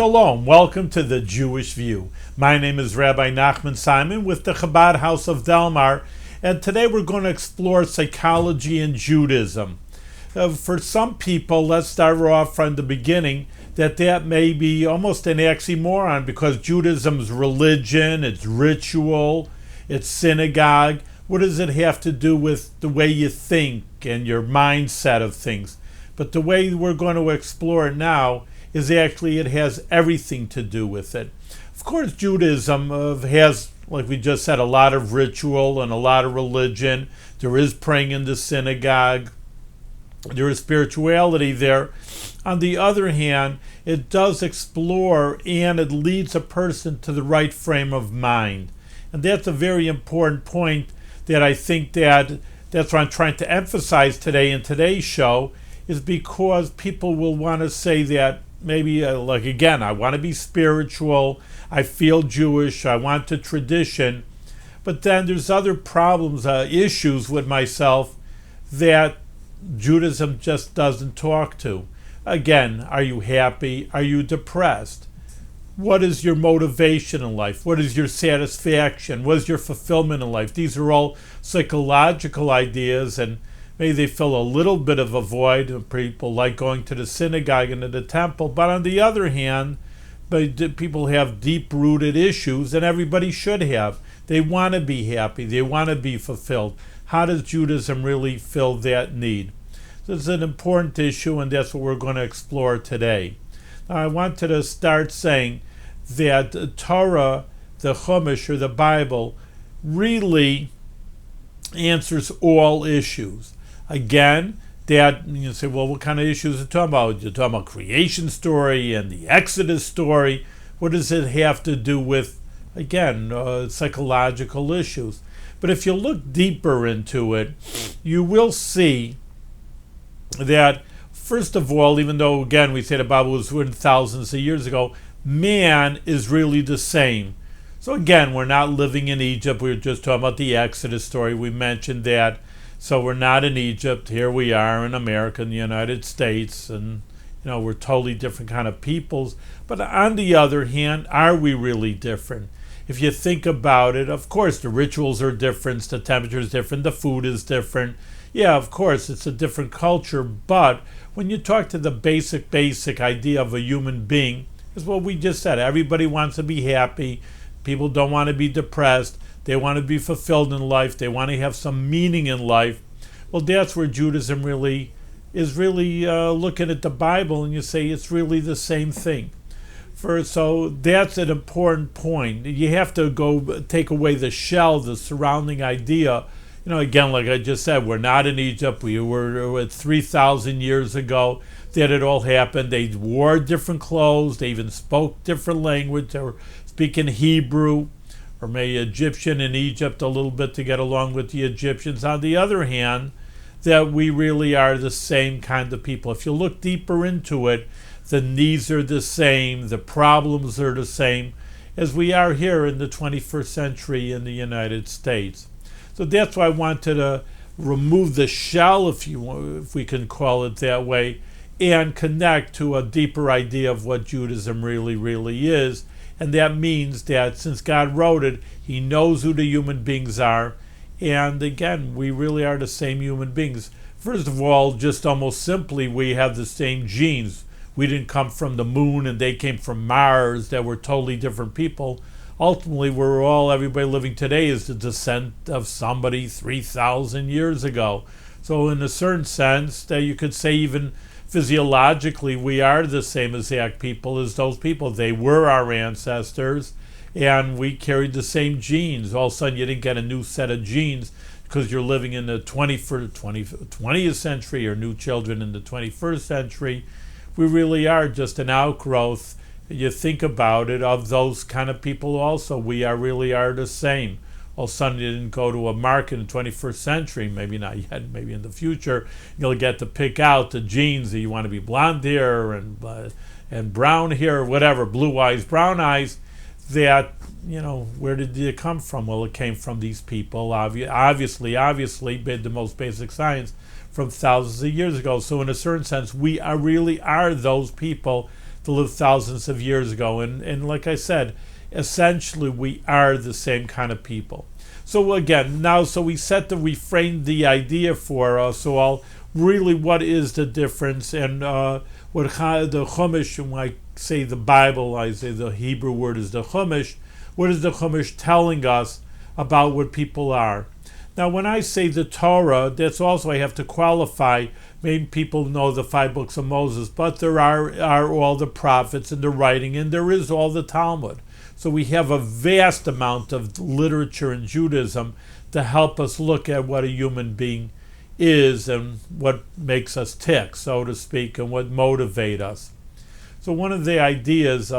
Shalom, welcome to the Jewish View. My name is Rabbi Simon with the Chabad House of Delmar, and today we're going to explore psychology and Judaism. For some people, let's start off from the beginning, that may be almost an oxymoron because Judaism's religion, it's ritual, it's synagogue. What does it have to do with the way you think and your mindset of things? But the way we're going to explore it now is actually it has everything to do with it. Of course, Judaism has, like we just said, a lot of ritual and a lot of religion. There is praying in the synagogue. There is spirituality there. On the other hand, it does explore and it leads a person to the right frame of mind. And that's a very important point that I think that's what I'm trying to emphasize today in today's show, is because people will want to say that maybe, I want to be spiritual, I feel Jewish, I want the tradition, but then there's other problems, issues with myself that Judaism just doesn't talk to. Again, are you happy? Are you depressed? What is your motivation in life? What is your satisfaction? What is your fulfillment in life? These are all psychological ideas, and maybe they fill a little bit of a void. People like going to the synagogue and to the temple, but on the other hand, people have deep-rooted issues, and everybody should have. They want to be happy. They want to be fulfilled. How does Judaism really fill that need? This is an important issue, and that's what we're going to explore today. Now, I wanted to start saying that Torah, the Chumash, or the Bible, really answers all issues. Again, that you say, well, what kind of issues are you talking about? You're talking about creation story and the Exodus story. What does it have to do with, again, psychological issues? But if you look deeper into it, you will see that, first of all, even though, again, we say the Bible was written thousands of years ago, man is really the same. So again, we're not living in Egypt. We were just talking about the Exodus story. We mentioned that. So we're not in Egypt. Here we are in America, in the United States, and we're totally different kind of peoples. But on the other hand, are we really different? If you think about it, of course, the rituals are different, the temperature is different, the food is different. Yeah, of course, it's a different culture. But when you talk to the basic idea of a human being, is what we just said. Everybody wants to be happy. People don't want to be depressed. They want to be fulfilled in life. They want to have some meaning in life. Well, that's where Judaism is looking at the Bible, and you say it's really the same thing. So that's an important point. You have to go take away the shell, the surrounding idea. Again, like I just said, we're not in Egypt. We were 3,000 years ago that it all happened. They wore different clothes. They even spoke different language. They were speaking Hebrew, or maybe Egyptian in Egypt a little bit to get along with the Egyptians. On the other hand, that we really are the same kind of people. If you look deeper into it, the needs are the same, the problems are the same as we are here in the 21st century in the United States. So that's why I wanted to remove the shell, if we can call it that way, and connect to a deeper idea of what Judaism really is. And that means that since God wrote it, He knows who the human beings are. And again, we really are the same human beings. First of all, just almost simply, we have the same genes. We didn't come from the moon and they came from Mars, that we're totally different people. Ultimately, everybody living today is the descent of somebody 3,000 years ago. So in a certain sense, that you could say even physiologically, we are the same exact people as those people. They were our ancestors, and we carried the same genes. All of a sudden, you didn't get a new set of genes because you're living in the 20th century, or new children in the 21st century. We really are just an outgrowth, you think about it, of those kind of people also. We really are the same. All of a sudden you didn't go to a market in the 21st century, maybe not yet, maybe in the future, you'll get to pick out the genes that you want to be blonde hair and brown hair, or whatever, blue eyes, brown eyes, that, where did it come from? Well, it came from these people, obviously, the most basic science, from thousands of years ago. So in a certain sense, we really are those people that lived thousands of years ago. And like I said, essentially we are the same kind of people. So again, we reframed the idea for us. So what is the difference? And what the Chumash, when I say the Bible, I say the Hebrew word is the Chumash. What is the Chumash telling us about what people are? Now, when I say the Torah, that's also, I have to qualify. Maybe people know the 5 books of Moses, but there are all the prophets and the writing, and there is all the Talmud. So we have a vast amount of literature in Judaism to help us look at what a human being is and what makes us tick, so to speak, and what motivates us. So one of the ideas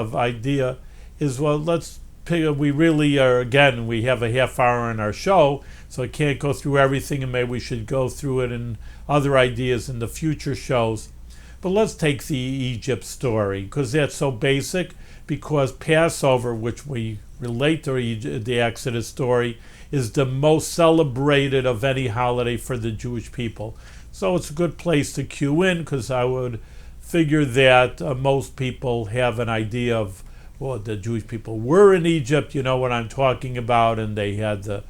is, well, let's pick, we really are, again, we have a half hour in our show, so I can't go through everything, and maybe we should go through it in other ideas in the future shows. But let's take the Egypt story, because that's so basic, because Passover, which we relate to the Exodus story, is the most celebrated of any holiday for the Jewish people. So it's a good place to cue in, because I would figure that most people have an idea of, well, the Jewish people were in Egypt, you know what I'm talking about, and they had the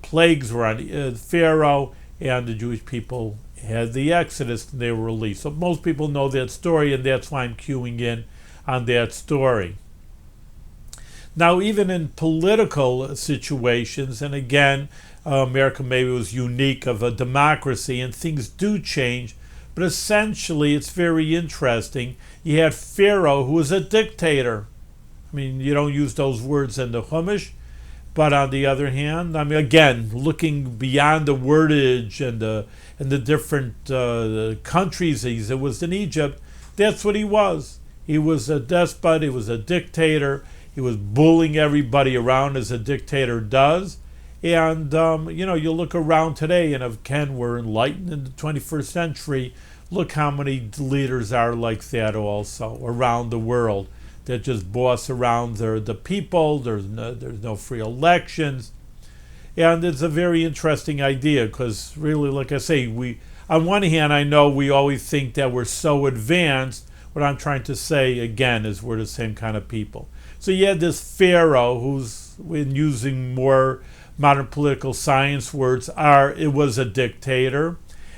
plagues were on Pharaoh, and the Jewish people had the Exodus, and they were released. So most people know that story, and that's why I'm cueing in on that story. Now, even in political situations, and again, America maybe was unique of a democracy, and things do change, but essentially it's very interesting. You had Pharaoh, who was a dictator. I mean, you don't use those words in the Chumash, but on the other hand, I mean, again, looking beyond the wordage and the different countries he was in Egypt, that's what he was. He was a despot, he was a dictator, he was bullying everybody around as a dictator does. And, you look around today, and again, we're enlightened in the 21st century. Look how many leaders are like that also around the world that just boss around the people. There's no free elections. And it's a very interesting idea, because really, like I say, on one hand, I know we always think that we're so advanced. What I'm trying to say, again, is we're the same kind of people. So you had this Pharaoh, who's, when using more modern political science words, it was a dictator.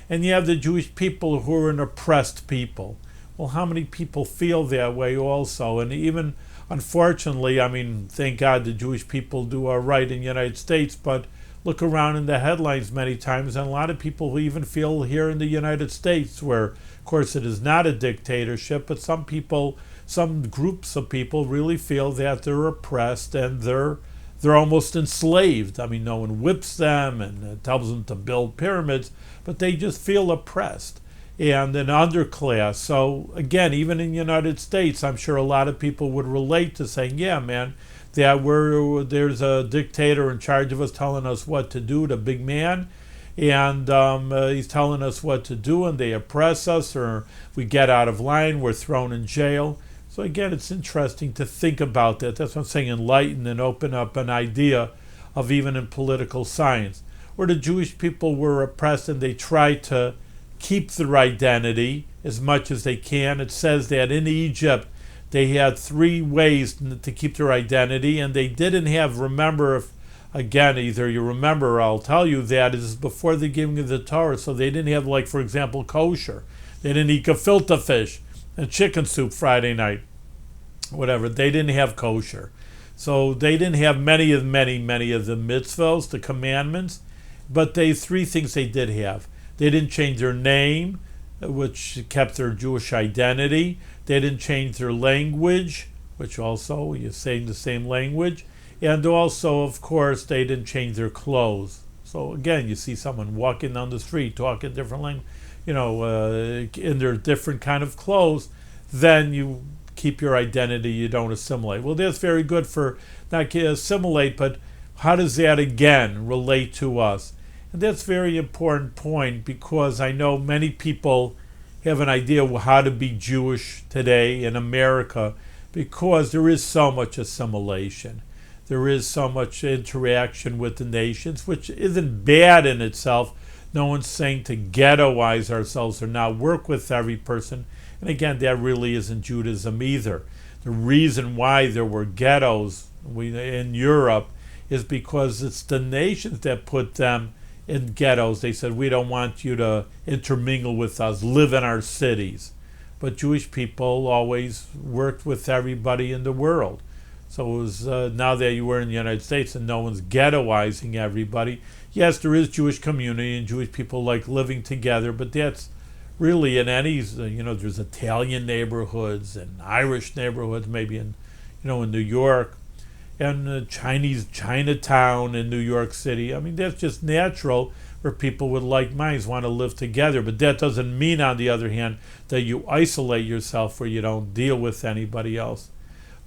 And you have the Jewish people, who are an oppressed people. Well, how many people feel that way also? And even, unfortunately, I mean, thank God the Jewish people do all right in the United States, but look around in the headlines many times, and a lot of people who even feel here in the United States, where, of course, it is not a dictatorship, but some groups of people really feel that they're oppressed and they're almost enslaved. I mean, no one whips them and tells them to build pyramids, but they just feel oppressed and an underclass. So again, even in the United States, I'm sure a lot of people would relate to saying, yeah, man, that there's a dictator in charge of us telling us what to do, the big man, and he's telling us what to do, and they oppress us, or we get out of line, we're thrown in jail. So again, it's interesting to think about that. That's what I'm saying, enlighten and open up an idea of even in political science, where the Jewish people were oppressed and they tried to keep their identity as much as they can. It says that in Egypt, they had 3 ways to keep their identity, and they didn't have, either you remember, or I'll tell you that is before the giving of the Torah, so they didn't have, like, for example, kosher. They didn't eat gefilte fish and chicken soup Friday night, whatever. They didn't have kosher. So they didn't have many of the mitzvos, the commandments, but 3 things they did have. They didn't change their name, which kept their Jewish identity. They didn't change their language, which also, you're saying the same language. And also, of course, they didn't change their clothes. So again, you see someone walking down the street, talking different language, in their different kind of clothes, then you keep your identity, you don't assimilate. Well, that's very good for not assimilate, but how does that again relate to us? And that's a very important point, because I know many people have an idea of how to be Jewish today in America, because there is so much assimilation. There is so much interaction with the nations, which isn't bad in itself. No one's saying to ghettoize ourselves or not work with every person. And again, that really isn't Judaism either. The reason why there were ghettos in Europe is because it's the nations that put them in ghettos. They said, we don't want you to intermingle with us, live in our cities. But Jewish people always worked with everybody in the world. So it was now that you were in the United States and no one's ghettoizing everybody. Yes, there is Jewish community and Jewish people like living together, but that's really in any, there's Italian neighborhoods and Irish neighborhoods, maybe in New York, and Chinatown in New York City. I mean, that's just natural where people with like minds want to live together. But that doesn't mean, on the other hand, that you isolate yourself where you don't deal with anybody else.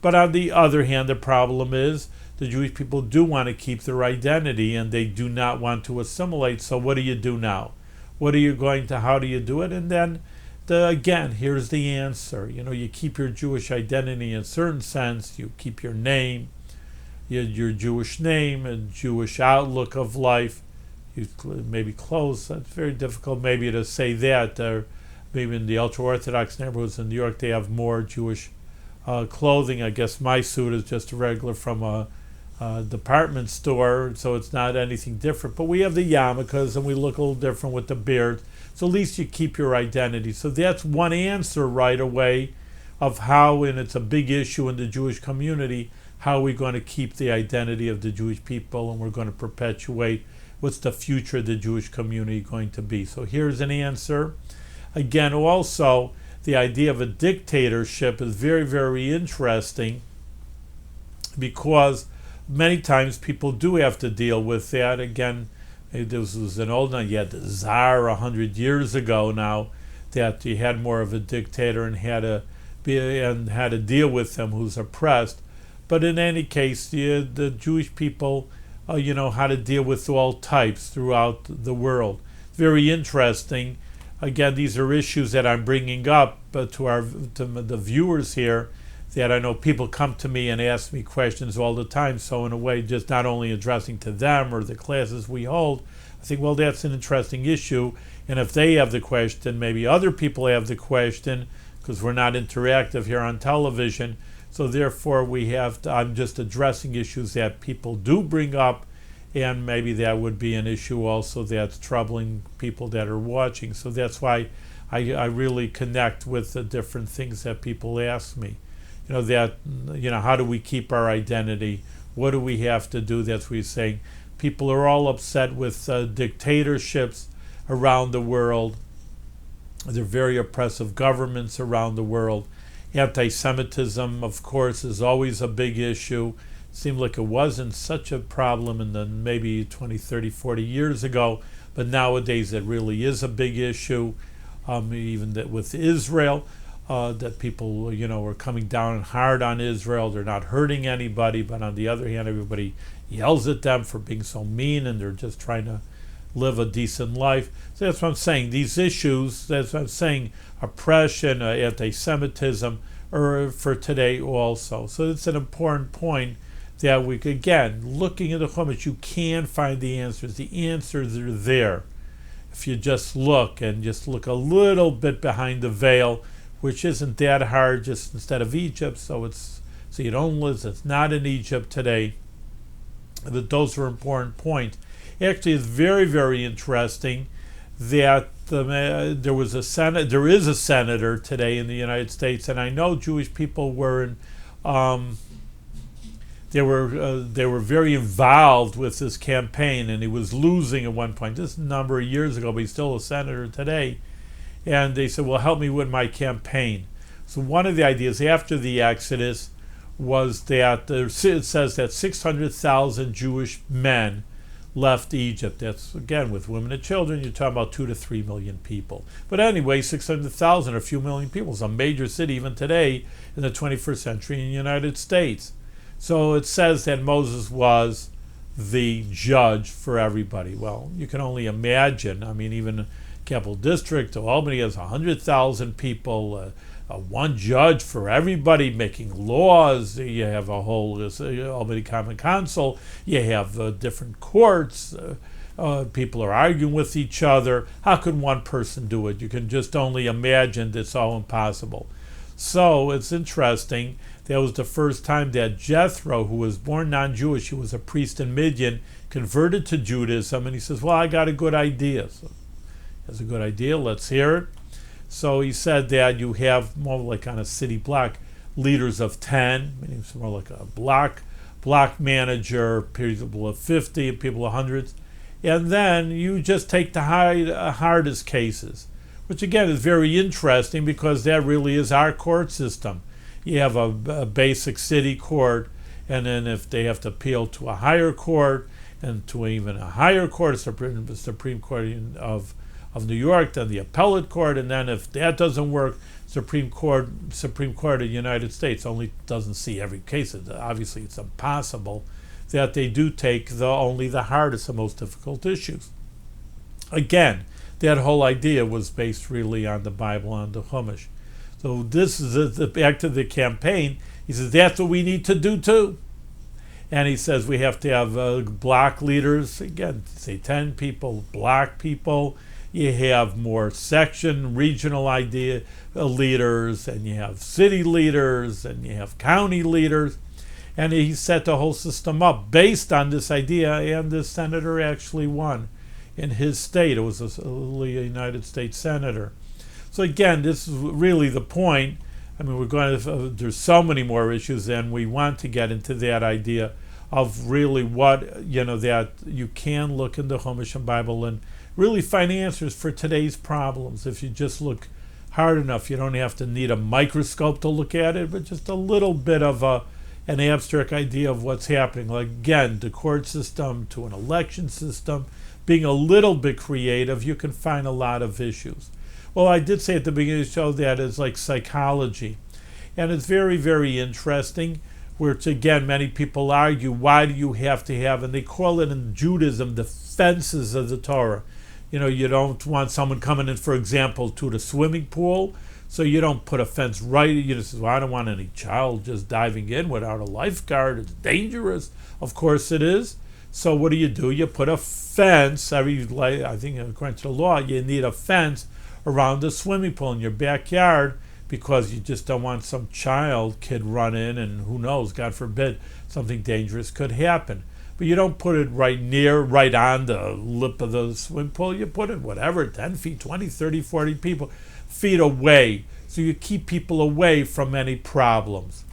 But on the other hand, the problem is the Jewish people do want to keep their identity and they do not want to assimilate. So what do you do now? How do you do it? And then, again, here's the answer. You keep your Jewish identity in a certain sense. You keep your name, your Jewish name, and Jewish outlook of life. You maybe clothes. That's very difficult maybe to say that. Maybe in the ultra-Orthodox neighborhoods in New York, they have more Jewish clothing. I guess my suit is just a regular from a department store, so it's not anything different. But we have the yarmulkes, and we look a little different with the beards. So at least you keep your identity. So that's one answer right away of how, and it's a big issue in the Jewish community, how we're going to keep the identity of the Jewish people, and we're going to perpetuate what's the future of the Jewish community going to be. So here's an answer. Again, also, the idea of a dictatorship is very, very interesting because many times people do have to deal with that. Again, this was an old one. You had the Tsar 100 years ago now, that you had more of a dictator and had to deal with them who's oppressed. But in any case, the Jewish people, how to deal with all types throughout the world. Very interesting. Again, these are issues that I'm bringing up to the viewers here, that I know people come to me and ask me questions all the time. So in a way, just not only addressing to them or the classes we hold, I think, well, that's an interesting issue. And if they have the question, maybe other people have the question, because we're not interactive here on television. So therefore, I'm just addressing issues that people do bring up, and maybe that would be an issue also that's troubling people that are watching. So that's why I really connect with the different things that people ask me. How do we keep our identity? What do we have to do? That's what he's saying. People are all upset with dictatorships around the world. They're very oppressive governments around the world. Anti-Semitism, of course, is always a big issue. It seemed like it wasn't such a problem in the maybe 20, 30, 40 years ago, but nowadays it really is a big issue. Even with Israel, that people, are coming down hard on Israel. They're not hurting anybody, but on the other hand, everybody yells at them for being so mean, and they're just trying to live a decent life. So that's what I'm saying. These issues, that's what I'm saying, oppression, anti-Semitism, are for today also. So it's an important point that we, again, looking at the Chumash, you can find the answers. The answers are there. If you just look a little bit behind the veil, which isn't that hard, just instead of Egypt, so you don't live, it's not in Egypt today. But those are important points. Actually, it's very, very interesting that there is a senator today in the United States, and I know Jewish people were they were very involved with this campaign, and he was losing at one point. This is a number of years ago, but he's still a senator today. And they said, well, help me with my campaign. So one of the ideas after the Exodus was that it says that 600,000 Jewish men left Egypt. That's, again, with women and children, you're talking about 2 to 3 million people. But anyway, 600,000 or a few million people. It's a major city even today in the 21st century in the United States. So it says that Moses was the judge for everybody. Well, you can only imagine. I mean, even Capital District of Albany has 100,000 people, one judge for everybody making laws. You have a whole Albany Common Council. You have different courts. People are arguing with each other. How can one person do it? You can just only imagine it's all impossible. So it's interesting. That was the first time that Jethro, who was born non-Jewish, he was a priest in Midian, converted to Judaism, and he says, well, I got a good idea. So that's a good idea. Let's hear it. So he said that you have more like on a city block, leaders of 10, meaning it's more like a block manager, people of 50, people of hundreds. And then you just take the hardest cases, which again is very interesting because that really is our court system. You have a basic city court, and then if they have to appeal to a higher court and to even a higher court, Supreme Court of New York, then the appellate court, and then if that doesn't work, Supreme Court of the United States only doesn't see every case. Obviously, it's impossible that they do take only the hardest and most difficult issues. Again, that whole idea was based really on the Bible, on the Chumash. So this is back to the campaign. He says that's what we need to do too. And he says we have to have block leaders. Again, say 10 people, block people. You have more section, regional leaders, and you have city leaders, and you have county leaders. And he set the whole system up based on this idea, and the senator actually won in his state. It was a United States senator. So again, this is really the point. I mean, there's so many more issues, and we want to get into that idea of really what, that you can look in the Chumash and Bible and really find answers for today's problems. If you just look hard enough, you don't have to need a microscope to look at it, but just a little bit of an abstract idea of what's happening. Like, again, the court system to an election system, being a little bit creative, you can find a lot of issues. Well, I did say at the beginning of the show that it's like psychology. And it's very, very interesting, which again, many people argue, why do you have to have, and they call it in Judaism, the fences of the Torah. You don't want someone coming in, for example, to the swimming pool, so you don't put a fence right. You just say, well, I don't want any child just diving in without a lifeguard. It's dangerous. Of course it is. So what do? You put a fence. I think according to the law, you need a fence around the swimming pool in your backyard because you just don't want some kid run in and who knows, God forbid, something dangerous could happen. But you don't put it right on the lip of the swimming pool. You put it, 10 feet, 20, 30, 40 feet away. So you keep people away from any problems.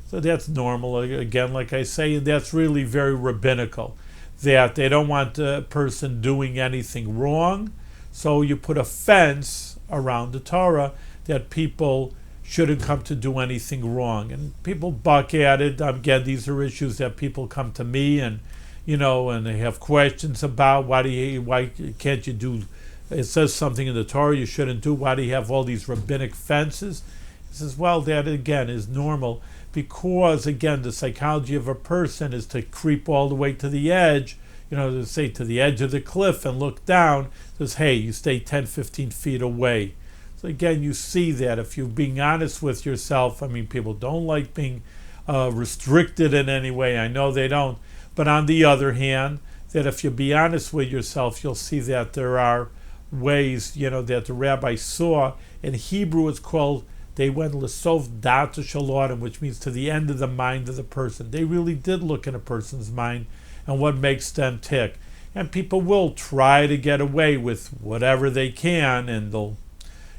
So that's normal, again, like I say, and that's really very rabbinical, that they don't want a person doing anything wrong. So you put a fence around the Torah that people shouldn't come to do anything wrong. And people buck at it. Again, these are issues that people come to me and they have questions about why can't you do, it says something in the Torah you shouldn't do, why do you have all these rabbinic fences? He says, well, that again is normal because, again, the psychology of a person is to creep all the way to the edge, to say to the edge of the cliff and look down. Says, hey, you stay 10, 15 feet away. So again, you see that if you're being honest with yourself, I mean, people don't like being restricted in any way. I know they don't. But on the other hand, that if you be honest with yourself, you'll see that there are ways, that the rabbi saw. In Hebrew, it's called, they went l'sof dat shalotim, which means to the end of the mind of the person. They really did look in a person's mind and what makes them tick. And people will try to get away with whatever they can, and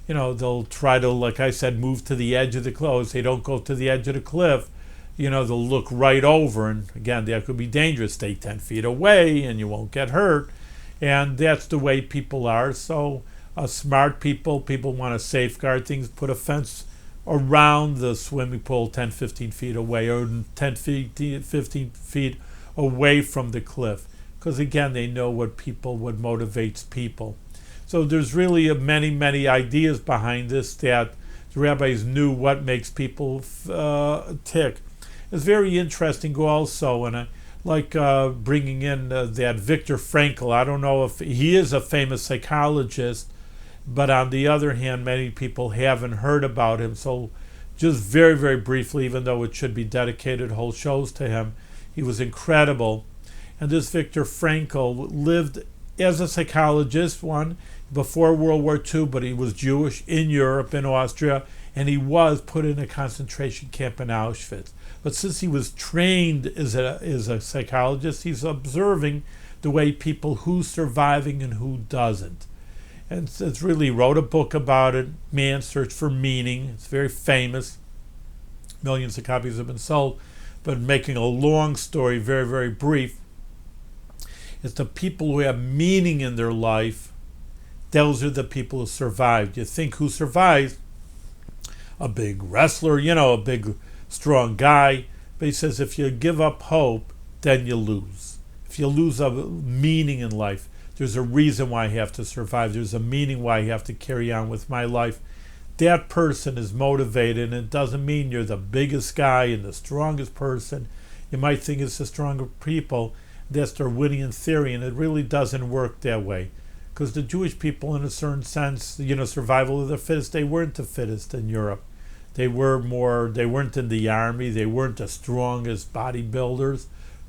they'll try to, like I said, move to the edge of the cliff. They don't go to the edge of the cliff. They'll look right over, and again, that could be dangerous. Stay 10 feet away, and you won't get hurt. And that's the way people are. So smart people want to safeguard things, put a fence around the swimming pool 10, 15 feet away, or 10 feet, 15 feet away from the cliff. Because again, they know what motivates people. So there's really many, many ideas behind this that the rabbis knew what makes people tick. It's very interesting also, and I like bringing in that Viktor Frankl. I don't know if he is a famous psychologist, but on the other hand, many people haven't heard about him. So just very, very briefly, even though it should be dedicated whole shows to him, he was incredible. And this Viktor Frankl lived as a psychologist, before World War II, but he was Jewish in Europe, in Austria, and he was put in a concentration camp in Auschwitz. But since he was trained as a psychologist, he's observing the way people who's surviving and who doesn't. And it's really wrote a book about it, Man's Search for Meaning. It's very famous. Millions of copies have been sold. But making a long story very, very brief, it's the people who have meaning in their life, those are the people who survived. You think who survives? A big wrestler, a big strong guy. But he says if you give up hope, then you lose. If you lose a meaning in life, there's a reason why I have to survive. There's a meaning why I have to carry on with my life. That person is motivated, and it doesn't mean you're the biggest guy and the strongest person. You might think it's the stronger people. That's their winning theory, and it really doesn't work that way. Because the Jewish people, in a certain sense, survival of the fittest, they weren't the fittest in Europe. They weren't in the army, they weren't the strongest bodybuilders,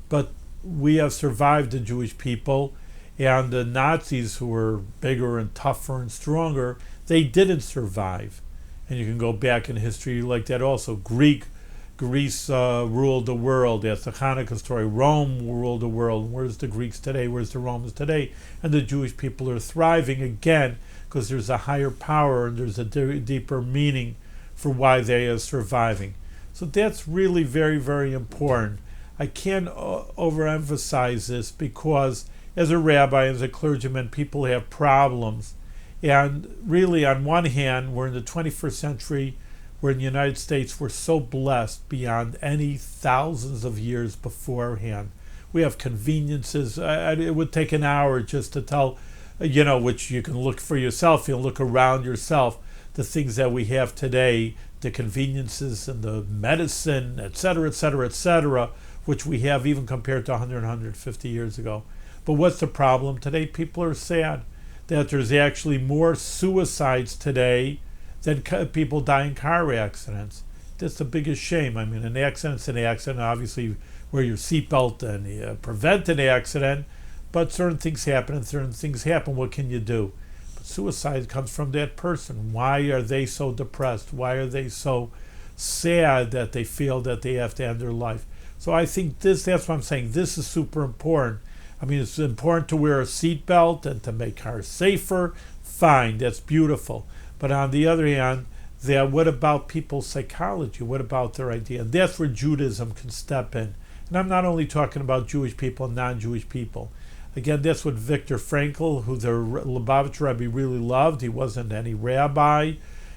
but we have survived, the Jewish people, and the Nazis, who were bigger and tougher and stronger, they didn't survive. And you can go back in history like that also. Greece ruled the world. That's the Hanukkah story. Rome ruled the world. Where's the Greeks today? Where's the Romans today? And the Jewish people are thriving again because there's a higher power and there's a deeper meaning for why they are surviving. So that's really very, very important. I can't overemphasize this because as a rabbi, as a clergyman, people have problems. And really, on one hand, we're in the 21st century, we're in the United States, we're so blessed beyond any thousands of years beforehand. We have conveniences. It would take an hour just to tell, which you can look for yourself. You look around yourself, the things that we have today, the conveniences and the medicine, et cetera, which we have even compared to 100, 150 years ago. But what's the problem today? People are sad that there's actually more suicides today than people die in car accidents. That's the biggest shame. I mean, an accident's an accident. Obviously, wear your seatbelt and prevent an accident, but certain things happen and certain things happen. What can you do? But suicide comes from that person. Why are they so depressed? Why are they so sad that they feel that they have to end their life? So I think that's what I'm saying. This is super important. I mean, it's important to wear a seatbelt and to make cars safer. Fine, that's beautiful. But on the other hand, what about people's psychology? What about their idea? And that's where Judaism can step in. And I'm not only talking about Jewish people and non-Jewish people. Again, that's what Viktor Frankl, who the Lubavitch Rebbe really loved. He wasn't any rabbi.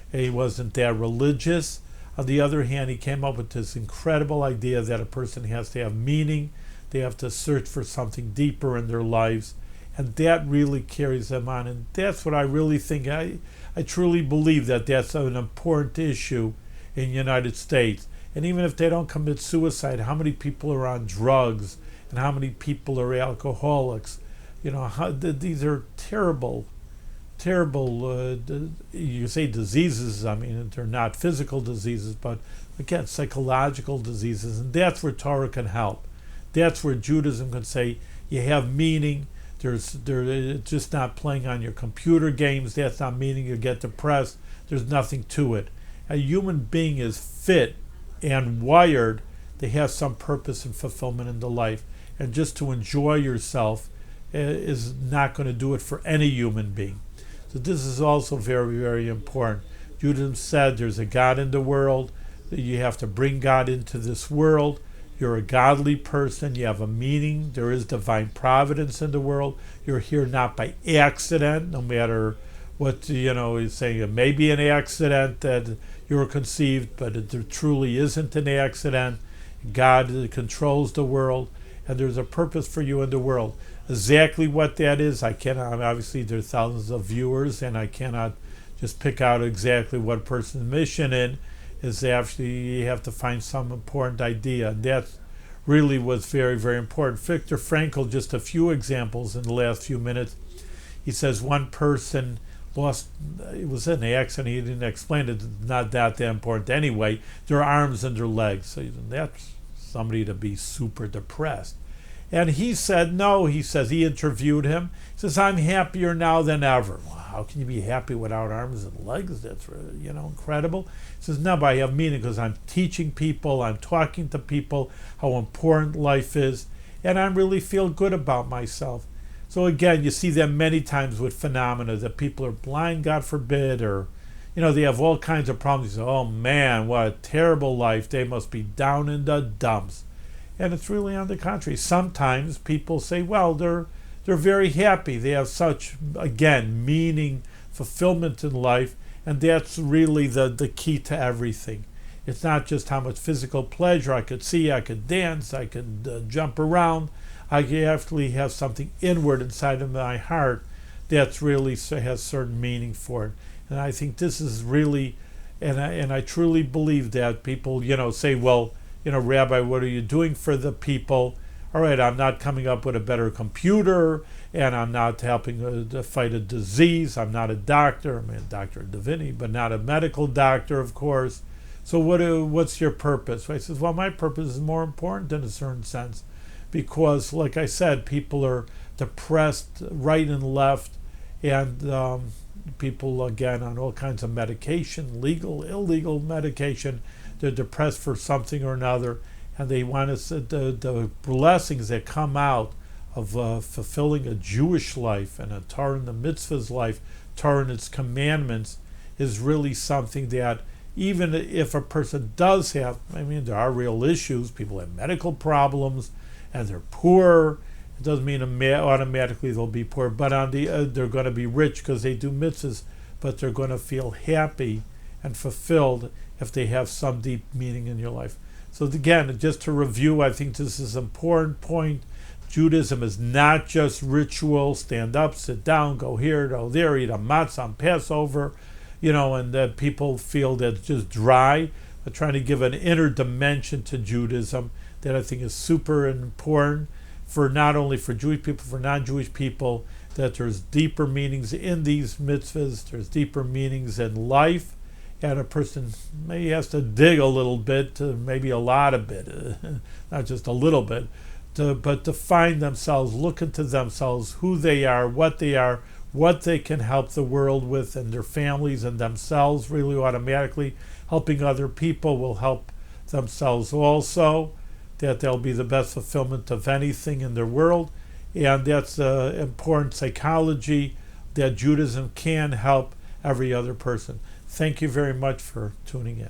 He wasn't that religious. On the other hand, he came up with this incredible idea that a person has to have meaning. They have to search for something deeper in their lives. And that really carries them on. And that's what I really think. I truly believe that that's an important issue in the United States. And even if they don't commit suicide, how many people are on drugs and how many people are alcoholics? These are terrible, you say diseases. I mean, they're not physical diseases, but again, psychological diseases. And that's where Torah can help. That's where Judaism can say, you have meaning. It's just not playing on your computer games. That's not meaning. You get depressed. There's nothing to it. A human being is fit and wired to have some purpose and fulfillment in the life. And just to enjoy yourself is not going to do it for any human being. So this is also very, very important. Judaism said there's a God in the world. That you have to bring God into this world. You're a godly person. You have a meaning. There is divine providence in the world. You're here not by accident, no matter what, he's saying. It may be an accident that you were conceived, but there truly isn't an accident. God controls the world, and there's a purpose for you in the world. Exactly what that is, I cannot. Obviously, there are thousands of viewers, and I cannot just pick out exactly what a person's mission is. Actually, you have to find some important idea. And that really was very, very important. Viktor Frankl, just a few examples in the last few minutes. He says one person it was an accident, he didn't explain it, not that important anyway, their arms and their legs. So that's somebody to be super depressed. And he said no. He says he interviewed him. He says, I'm happier now than ever. Well, how can you be happy without arms and legs? That's incredible. He says, no, but I have meaning because I'm teaching people, I'm talking to people how important life is, and I really feel good about myself. So again, you see that many times with phenomena that people are blind, God forbid, or they have all kinds of problems. You say, oh man, what a terrible life. They must be down in the dumps. And it's really on the contrary. Sometimes people say, well, they're very happy. They have such, again, meaning, fulfillment in life, and that's really the key to everything. It's not just how much physical pleasure I could see, I could dance, I could jump around. I actually have something inward inside of my heart that's really has certain meaning for it. And I think this is really, and I truly believe that people, say, well, Rabbi, what are you doing for the people? All right, I'm not coming up with a better computer, and I'm not helping to fight a disease. I'm not a doctor. I'm a doctor of divinity, but not a medical doctor, of course. So what's your purpose? I says, well, my purpose is more important in a certain sense, because, like I said, people are depressed right and left, and people, again, on all kinds of medication, legal, illegal medication. They're depressed for something or another, and they want us the blessings that come out of fulfilling a Jewish life and a Torah and the mitzvahs life, Torah and its commandments, is really something that even if a person does have, there are real issues. People have medical problems, and they're poor. It doesn't mean automatically they'll be poor, but they're going to be rich because they do mitzvahs, but they're going to feel happy and fulfilled if they have some deep meaning in your life. So again, just to review, I think this is an important point. Judaism is not just ritual, stand up, sit down, go here, go there, eat a matzah on Passover, and that people feel that it's just dry. But trying to give an inner dimension to Judaism that I think is super important for not only for Jewish people, for non-Jewish people, that there's deeper meanings in these mitzvahs, there's deeper meanings in life, and a person maybe has to dig a little bit, maybe a lot of bit, not just a little bit, but to find themselves, look into themselves, who they are, what they can help the world with, and their families and themselves. Really automatically helping other people will help themselves also, that they'll be the best fulfillment of anything in their world. And that's important psychology that Judaism can help every other person. Thank you very much for tuning in.